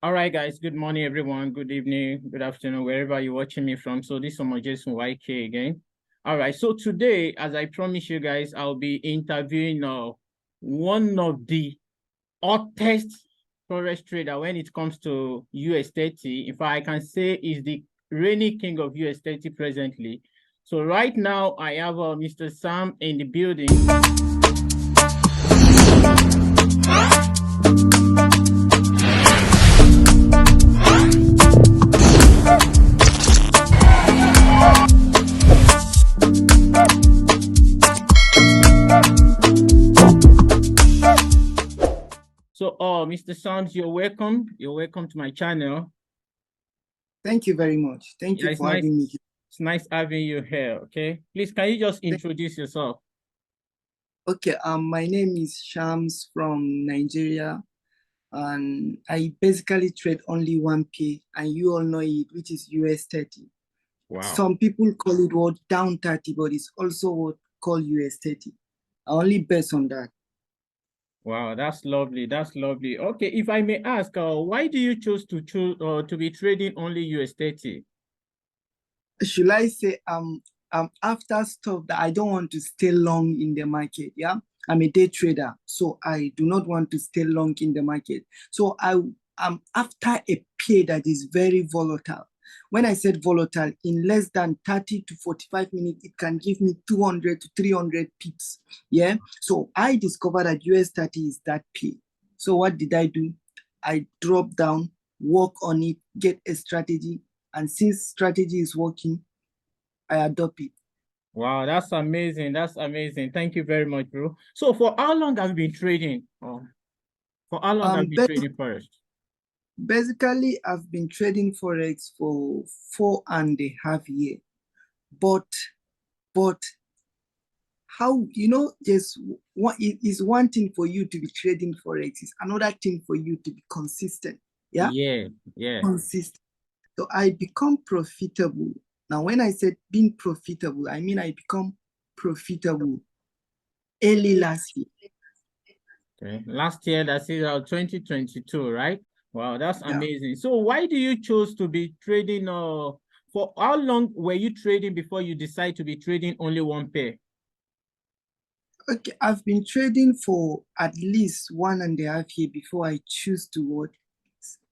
All right, guys. Good morning, everyone. Good evening, good afternoon, wherever you're watching me from. So this is Jason YK again. All right. So today, as I promised you guys, I'll be interviewing one of the hottest forex trader when it comes to US 30. If I can say, is the reigning king of US 30 presently. So right now, I have Mr. Sam in the building. So, Mr. Sams, you're welcome. You're welcome to my channel. Thank you very much. Thank you for having me here. It's nice having you here. Okay, please, can you just introduce yourself? Okay, my name is Shamz from Nigeria, and I basically trade only 1P, and you all know it, which is US 30. Wow. Some people call it what down 30, but it's also what called US 30. I only base on that. Wow, that's lovely. That's lovely. Okay, if I may ask, why do you choose to be trading only US 30? Should I say after stuff that I don't want to stay long in the market? Yeah, I'm a day trader, so I do not want to stay long in the market. So I'm after a pair that is very volatile. When I said volatile, in less than 30 to 45 minutes, it can give me 200 to 300 pips. Yeah. So I discovered that US 30 is that pair. So what did I do? I dropped down, work on it, get a strategy. And since strategy is working, I adopt it. Wow, that's amazing. That's amazing. Thank you very much, bro. So for how long have you been trading? For how long have you been trading first? Basically, I've been trading Forex for 4.5 years. But how, there's one, it is one thing for you to be trading Forex, it's another thing for you to be consistent. Yeah? Yeah. Consistent. So I become profitable. Now, when I said being profitable, I mean I become profitable early last year. Okay. Last year, that's it, 2022, right? Wow, that's amazing. So why do you choose to be trading for how long were you trading before you decide to be trading only one pair? Okay, I've been trading for at least 1.5 years before I choose to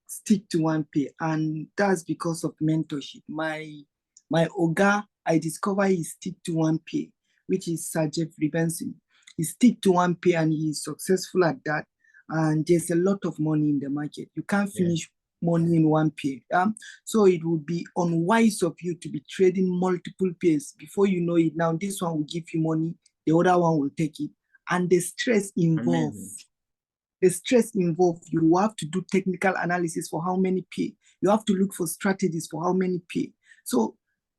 stick to one pair, and that's because of mentorship. My Oga, I discovered he stick to one pair, which is Sir Jeffrey Benson. He stick to one pair and he's successful at that. And there's a lot of money in the market. You can't finish money in one pair. So it would be unwise of you to be trading multiple pairs. Before you know it, now this one will give you money, the other one will take it. And the stress involved. Amazing. The stress involved, you have to do technical analysis for how many pair. You have to look for strategies for how many pair. So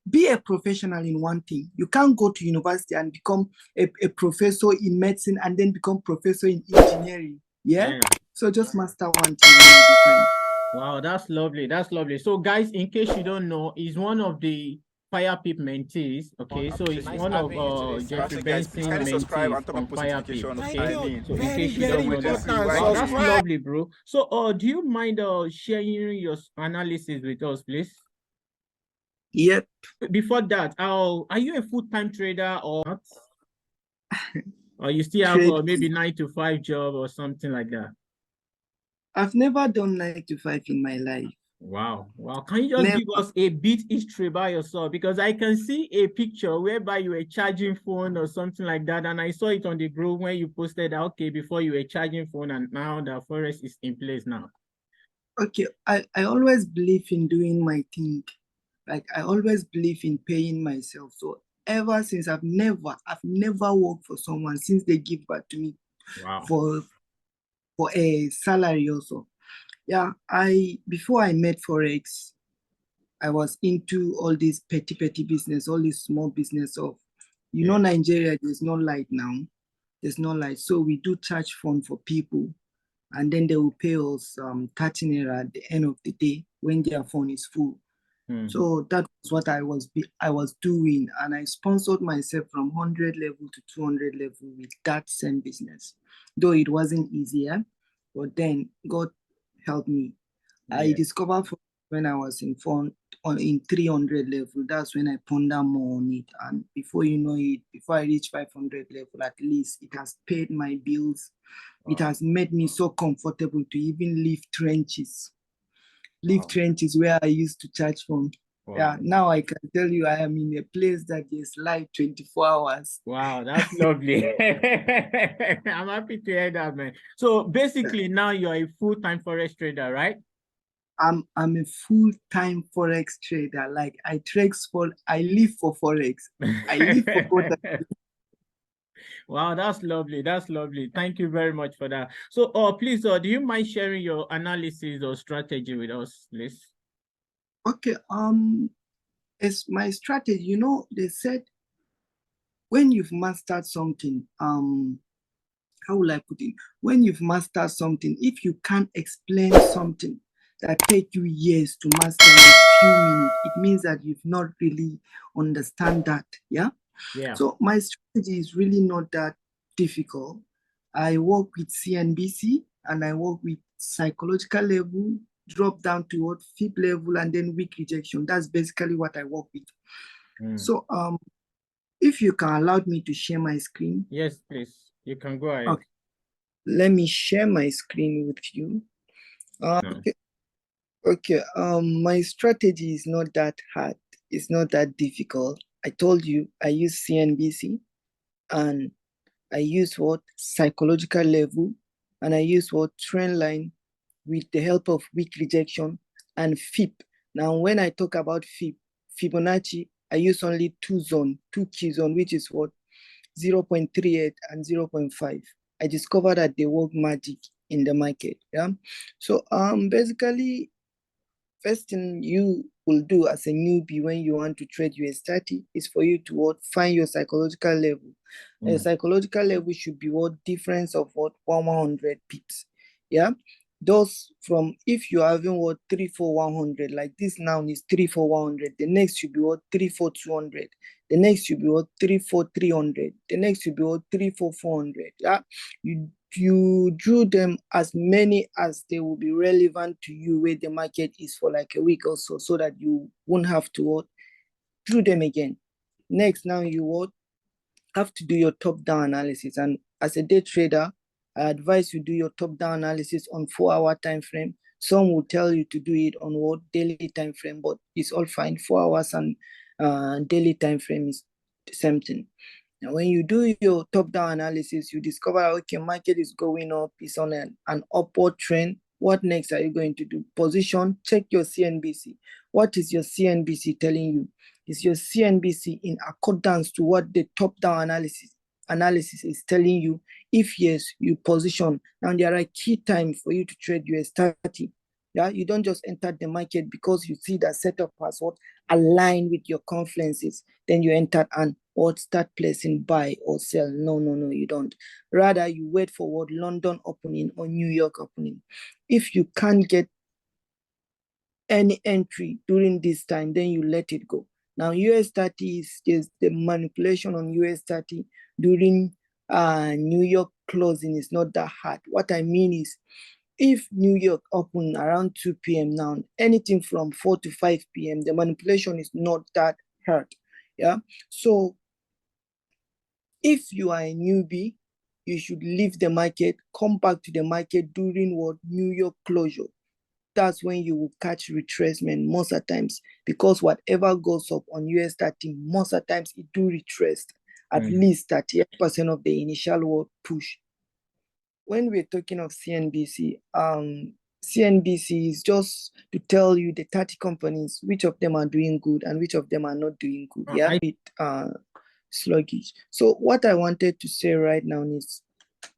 be a professional in one thing. You can't go to university and become a professor in medicine and then become professor in engineering. Yeah. So just master one thing. Wow, that's lovely. That's lovely. So guys, in case you don't know, he's one of the Fire Pip mentees. Okay, so he's one of Jeffrey Benson mentees from Fire Pip. Okay, so in case you don't know that, wow, that's lovely, bro. So do you mind sharing your analysis with us, please? Yep. Before that, are you a full-time trader or not? Or you still have maybe 9-to-5 job or something like that? I've never done 9-to-5 in my life. Wow. Can you just give us a bit history by yourself? Because I can see a picture whereby you were charging phone or something like that. And I saw it on the group when you posted that, okay, before you were charging phone and now the Forex is in place now. Okay, I always believe in doing my thing. Like I always believe in paying myself. So ever since I've never worked for someone since they give back to me. Wow. for a salary also. Yeah, before I met Forex, I was into all this petty business, all this small business of, know, Nigeria, there's no light now. There's no light. So we do charge phone for people, and then they will pay us 30 naira at the end of the day when their phone is full. So that was what I was doing, and I sponsored myself from 100 level to 200 level with that same business. Though it wasn't easier, but then God helped me. I Yeah. discovered when I was in 300 level. That's when I ponder more on it. And before you know it, before I reach 500 level, at least it has paid my bills. It Wow. has made me so comfortable to even leave Wow. trenches where I used to charge from. Yeah, Wow. now I can tell you I am in a place that is live 24 hours. Wow, that's lovely. I'm happy to hear that, man. So basically now you're a full-time forex trader, right? I'm a full-time forex trader. Like I live for forex. I live for both. Wow, that's lovely. That's lovely. Thank you very much for that. So, please, do you mind sharing your analysis or strategy with us, please? Okay, it's my strategy. They said when you've mastered something, how will I put it? When you've mastered something, if you can't explain something that take you years to master in a few minutes, it means that you've not really understand that. Yeah. Yeah. So my strategy is really not that difficult. I work with CNBC and I work with psychological level, drop down to what FIP level, and then weak rejection. That's basically what I work with. Mm. So if you can allow me to share my screen. Yes, please. You can go ahead. Okay, let me share my screen with you. No. Okay, okay. My strategy is not that hard. It's not that difficult. I told you I use CNBC and I use what psychological level, and I use what trend line with the help of weak rejection and FIP. Now, when I talk about FIP, Fibonacci, I use only two key zone, which is what 0.38 and 0.5. I discovered that they work magic in the market. Yeah. So basically first thing you will do as a newbie when you want to trade US30 is for you to what find your psychological level. A Mm. psychological level should be what difference of what 100 pips. Yeah. Those from if you're having what 3 for 100, like this now is 3 for 100, the next should be what 3 for 200, the next should be what 3 for 300, the next should be what 3 for 400. Yeah. You drew them as many as they will be relevant to you where the market is for like a week or so that you won't have to what drew them again. Next, now you what have to do your top-down analysis. And as a day trader, I advise you do your top-down analysis on 4-hour time frame. Some will tell you to do it on what daily time frame, but it's all fine. 4 hours and daily time frame is the same thing. And when you do your top-down analysis, you discover, okay, market is going up, it's on an upward trend. What next are you going to do? Position, check your CNBC. What is your CNBC telling you? Is your CNBC in accordance to what the top-down analysis is telling you? If yes, you position. Now there are key times for you to trade US30. Yeah, you don't just enter the market because you see that setup has what align with your confluences. Then you enter and or start placing buy or sell. No, no, no, you don't. Rather, you wait for what London opening or New York opening. If you can't get any entry during this time, then you let it go. Now, US30 is the manipulation on US30 during New York closing is not that hard. What I mean is, if New York open around 2 p.m. now, anything from 4 to 5 p.m., the manipulation is not that hard. Yeah. So if you are a newbie, you should leave the market, come back to the market during what New York closure. That's when you will catch retracement most of the times, because whatever goes up on US30, most of the times it do retrace at Mm. least 38% of the initial world push. When we're talking of CNBC, CNBC is just to tell you the 30 companies, which of them are doing good and which of them are not doing good. Yeah, I bit sluggish. So what I wanted to say right now is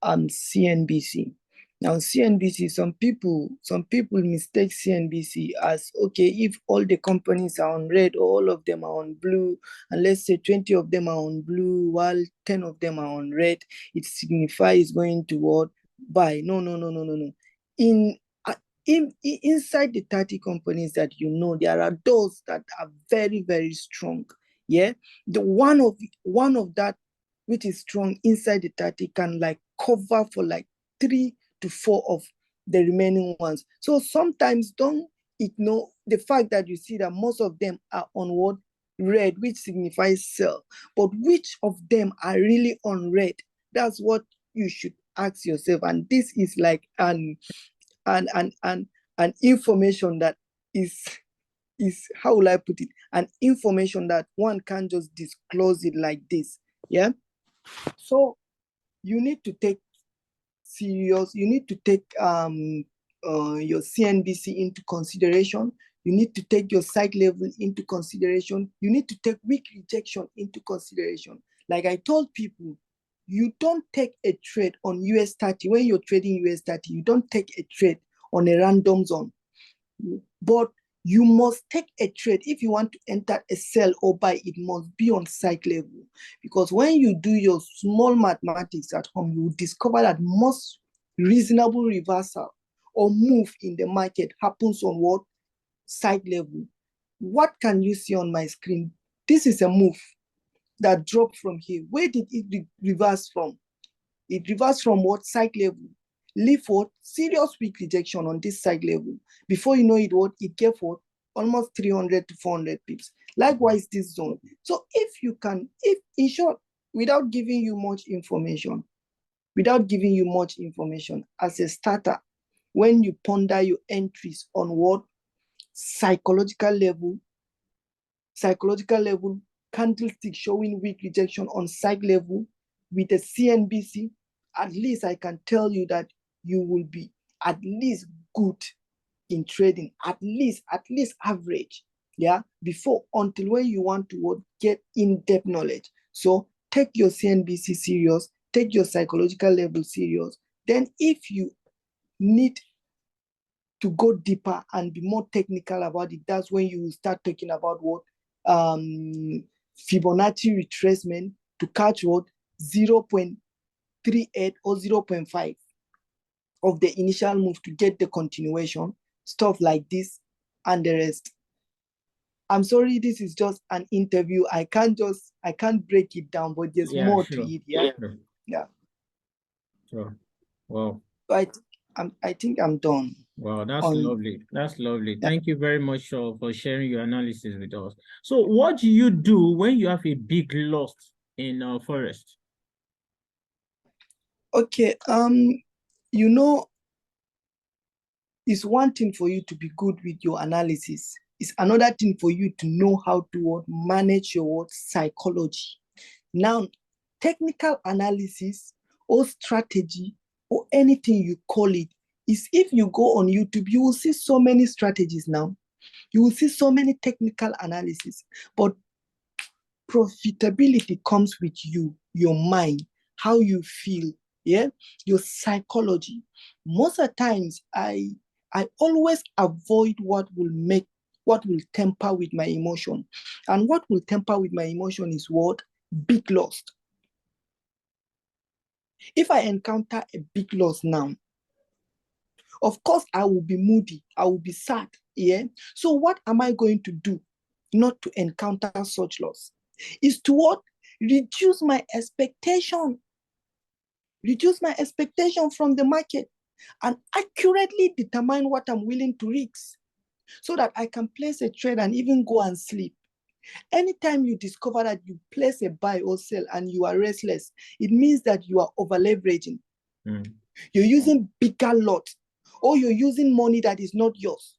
CNBC. Now CNBC, some people mistake CNBC as, okay, if all the companies are on red, all of them are on blue, and let's say 20 of them are on blue while 10 of them are on red, it signifies going toward buy. No, no, no, no, no, no. In inside the 30 companies that there are those that are very, very strong. Yeah. The one of that which is strong inside the 30 can like cover for like 3 to 4 of the remaining ones. So sometimes don't ignore the fact that you see that most of them are on what? Red, which signifies sell. But which of them are really on red? That's what you should ask yourself. And this is like an information that is how will I put it? An information that one can't just disclose it like this. Yeah. So you need to take serious, you need to take your CNBC into consideration. You need to take your site level into consideration. You need to take weak rejection into consideration. Like I told people, you don't take a trade on US 30. When you're trading US 30, you don't take a trade on a random zone. But you must take a trade. If you want to enter a sell or buy, it must be on site level. Because when you do your small mathematics at home, you will discover that most reasonable reversal or move in the market happens on what? Site level. What can you see on my screen? This is a move that dropped from here. Where did it reverse from? It reversed from what? Site level. Leave what? Serious weak rejection on this side level. Before you know it, what? It gave what? Almost 300 to 400 pips. Likewise, this zone. So if you can, if in short, without giving you much information, as a starter, when you ponder your entries on what? Psychological level, candlestick showing weak rejection on side level with a CNBC, at least I can tell you that you will be at least good in trading, at least average, yeah, before until when you want to get in-depth knowledge. So take your CNBC serious, take your psychological level serious. Then if you need to go deeper and be more technical about it, that's when you will start talking about what? Fibonacci retracement to catch what? 0.38 or 0.5 of the initial move to get the continuation, stuff like this and the rest. I'm sorry, this is just an interview. I can't break it down, but there's more to it. Yeah. Yeah. Sure. Wow. But I think I'm done. Wow, that's lovely. That's lovely. Thank you very much for sharing your analysis with us. So what do you do when you have a big loss in forest? Okay, it's one thing for you to be good with your analysis. It's another thing for you to know how to manage your psychology. Now, technical analysis or strategy or anything you call it is, if you go on YouTube, you will see so many strategies now. You will see so many technical analysis, but profitability comes with you, your mind, how you feel, yeah, your psychology. Most of the times, I always avoid what will temper with my emotion. And what will temper with my emotion is what? Big loss. If I encounter a big loss now, of course, I will be moody. I will be sad. Yeah. So what am I going to do not to encounter such loss? Is to what? Reduce my expectation. Reduce my expectation from the market and accurately determine what I'm willing to risk so that I can place a trade and even go and sleep. Anytime you discover that you place a buy or sell and you are restless, it means that you are over leveraging. You're using bigger lots, or you're using money that is not yours,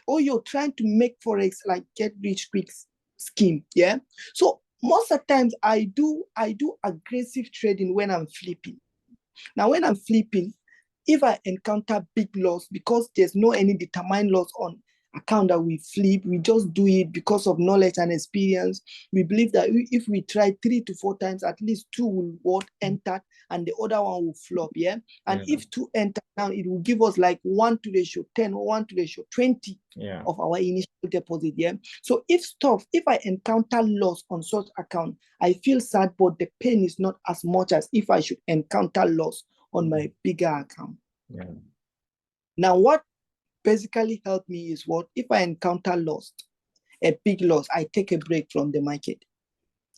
or you're trying to make forex like get rich quick scheme. Yeah. So most of the times I do aggressive trading when I'm flipping. Now when I'm flipping, if I encounter big loss, because there's no any determined loss on account that we flip, we just do it because of knowledge and experience. We believe that if we try 3 to 4 times, at least 2 will enter and the other one will flop. Yeah. And if 2 enter now, it will give us like 1 to ratio 10 or 1 to ratio 20 of our initial deposit. Yeah. So if I encounter loss on such account, I feel sad, but the pain is not as much as if I should encounter loss on my bigger account. Yeah. Now, what basically helped me is what? If I encounter loss, a big loss, I take a break from the market.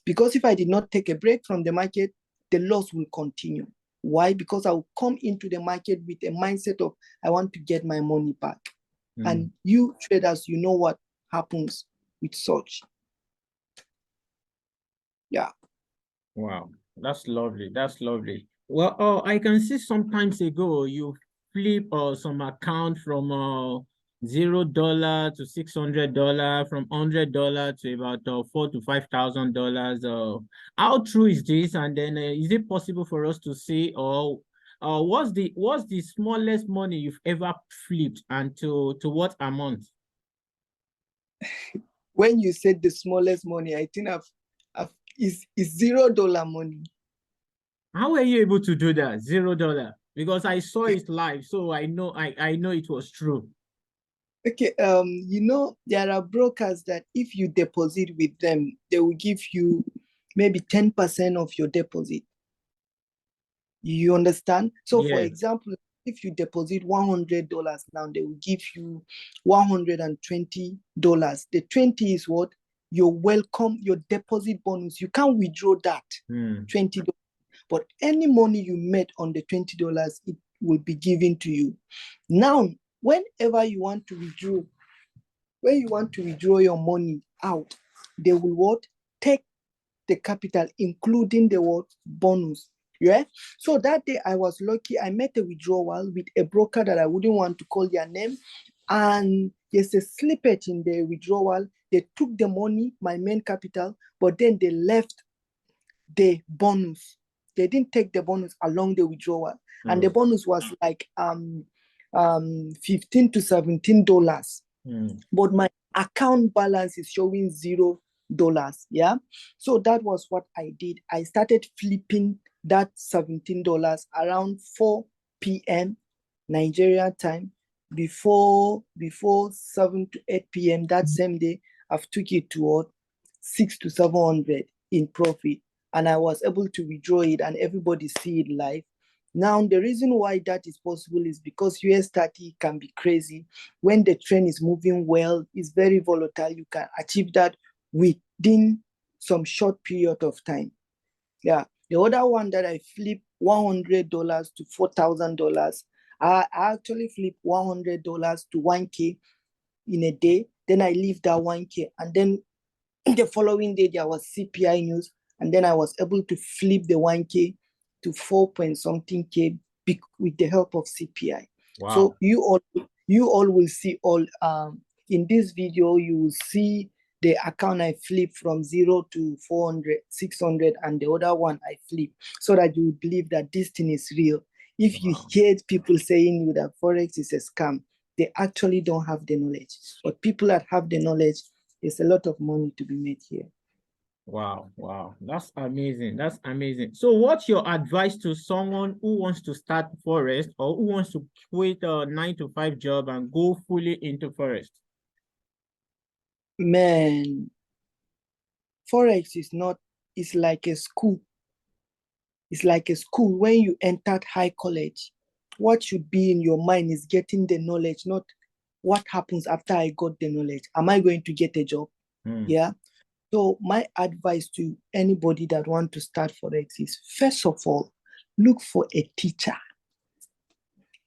Because if I did not take a break from the market, the loss will continue. Why? Because I will come into the market with a mindset of I want to get my money back. And you traders, you know what happens with such. Yeah. Wow, that's lovely. That's lovely. Well, I can see sometimes ago you flip some account from $0 to $600, from $100 to about $4,000 to $5,000. How true is this? And then is it possible for us to see, or what's the smallest money you've ever flipped, and to what amount? When you said the smallest money, I think is $0 money. How were you able to do that? $0? Because I saw it live, so I know it was true. Okay, you know, there are brokers that if you deposit with them, they will give you maybe 10% of your deposit. You understand? So for Yes. example, if you deposit $100 now, they will give you $120. The 20 is what? Your welcome, your deposit bonus. You can't withdraw that $20. But any money you made on the $20, it will be given to you. Now, whenever you want to withdraw, when you want to withdraw your money out, they will what? Take the capital, including the what? Bonus. Yeah. So that day I was lucky. I met a withdrawal with a broker that I wouldn't want to call their name. And there's a slippage in the withdrawal. They took the money, my main capital, but then they left the bonus. They didn't take the bonus along the withdrawal. And the bonus was like $15 to $17. But my account balance is showing $0. Yeah. So that was what I did. I started flipping that $17 around 4 p.m. Nigeria time. Before 7 to 8 p.m. that same day, I've took it to 6 to 700 in profit. And I was able to withdraw it and everybody see it live. Now, the reason why that is possible is because US 30 can be crazy. When the trend is moving well, it's very volatile. You can achieve that within some short period of time. Yeah. The other one that I flipped $100 to $4,000. I actually flipped $100 to 1K in a day. Then I leave that 1K. And then the following day, there was CPI news. And then I was able to flip the 1K to 4 point something K with the help of CPI. Wow. So you all will see all in this video, you will see the account I flip from 0 to 400, 600, and the other one I flip, so that you believe that this thing is real. If you hear people saying you that Forex is a scam, they actually don't have the knowledge. But people that have the knowledge, there's a lot of money to be made here. Wow, wow, that's amazing. That's amazing. So what's your advice to someone who wants to start Forex, or who wants to quit a 9-to-5 job and go fully into Forex? Man, Forex it's like a school. It's like a school. When you entered high college, what should be in your mind is getting the knowledge, not what happens after I got the knowledge. Am I going to get a job? Yeah. So my advice to anybody that want to start Forex is, first of all, look for a teacher,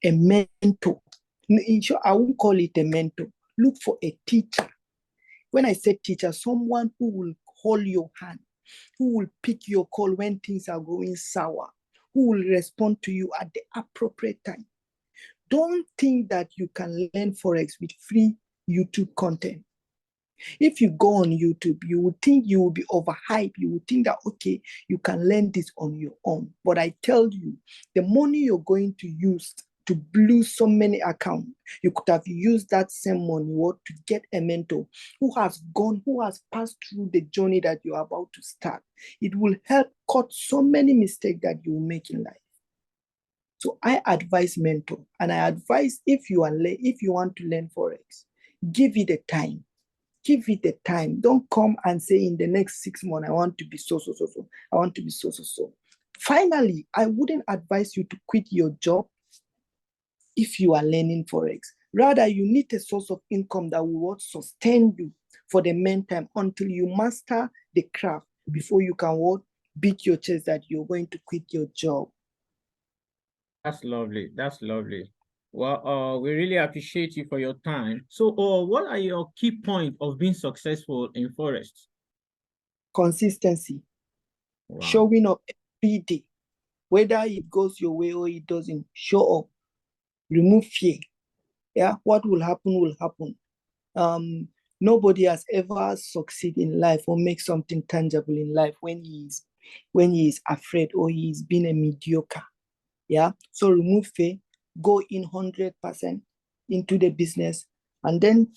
a mentor. I won't call it a mentor. Look for a teacher. When I say teacher, someone who will hold your hand, who will pick your call when things are going sour, who will respond to you at the appropriate time. Don't think that you can learn Forex with free YouTube content. If you go on YouTube, you would think you will be overhyped. You would think that, okay, you can learn this on your own. But I tell you, the money you're going to use to blow so many accounts, you could have used that same money to get a mentor who has passed through the journey that you're about to start. It will help cut so many mistakes that you will make in life. So I advise mentor, and I advise if you want to learn Forex, give it a time. Give it the time. Don't come and say in the next 6 months, I want to be so. I want to be so. Finally, I wouldn't advise you to quit your job if you are learning Forex. Rather, you need a source of income that will sustain you for the meantime until you master the craft before you can beat your chest that you're going to quit your job. That's lovely. That's lovely. Well, we really appreciate you for your time. So, what are your key points of being successful in forest? Consistency, Wow. showing up every day, whether it goes your way or it doesn't. Show up, remove fear. Yeah, what will happen will happen. Nobody has ever succeeded in life or make something tangible in life when he is afraid or he is being a mediocre. Yeah, so remove fear, go in 100% into the business, and then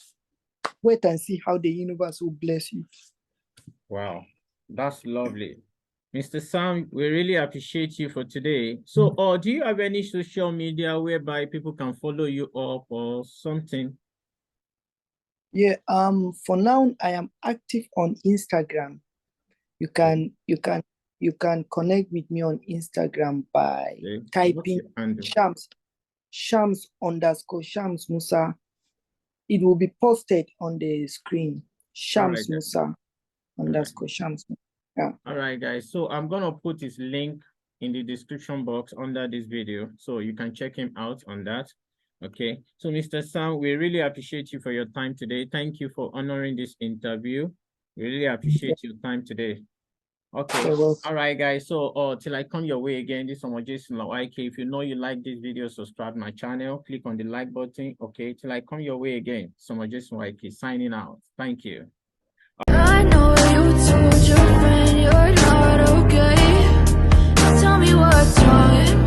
wait and see how the universe will bless you. Wow. That's lovely. Mr. Sam, we really appreciate you for today. So, do you have any social media whereby people can follow you up or something? Yeah, for now I am active on Instagram. You Okay. can you can you can connect with me on Instagram by Okay. What's typing your handle? Shams Musa. It will be posted on the screen. All right, Shams guys. Musa All right. underscore Shams. Yeah. All right, guys. So I'm gonna put his link in the description box under this video, so you can check him out on that. Okay. So, Mr. Sam, we really appreciate you for your time today. Thank you for honoring this interview. We really appreciate your time today. Okay. Well, All right, guys. So, till I come your way again, this is Jason YK. If you know you like this video, subscribe my channel. Click on the like button. Okay. Till I come your way again, Jason YK signing out. Thank you. I know you told your friend you're not okay. Tell me what's wrong.